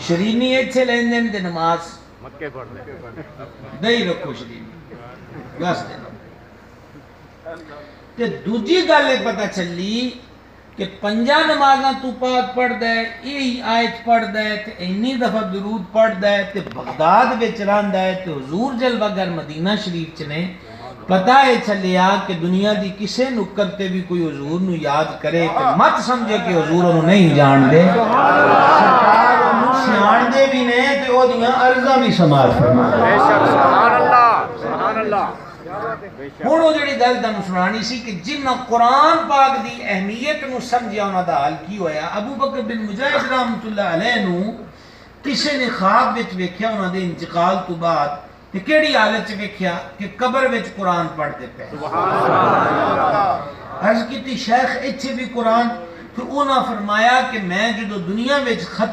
شرینی ایتھے لین دین تے نماز مکے پڑھ دے دہی رکھو شرینی گس دے تے دوجی گل یہ پتہ چلی کہ پنجا نمازاں تو پاک پڑھ دے یہی آیت پڑھ دے تے اینی دفعہ درود پڑھ دے تے بغداد وچ رہندا ہے تے حضور جلوہ گر مدینہ شریف چ نے پتہ ہے چلیا کہ دنیا دی کسے نکر تے بھی کوئی حضور نو یاد کرے تے مت سمجھے کہ حضور انہوں نہیں جان دے سرکار انہوں سیان دے بھی نے تے او دیاں عرضاں بھی سماعت فرما بے شک سبحان اللہ سبحان اللہ ہن او جڑی گل تانوں سنانی سی کہ جنہ قرآن پاک دی اہمیت نو سمجھیا انہاں دا حال کی ہویا ابو بکر بن مجاہد رحمۃ اللہ علیہ نو کسے نے خواب وچ ویکھیا انہاں دے انتقال تو بعد کہ کیڑی حالت چ ویکھیا کہ قبر وچ قرآن پڑھتے پے سبحان اللہ عرض کیتی شیخ ایتھے بھی قرآن پھر انہاں فرمایا کہ میں جدو دنیا وچ ختم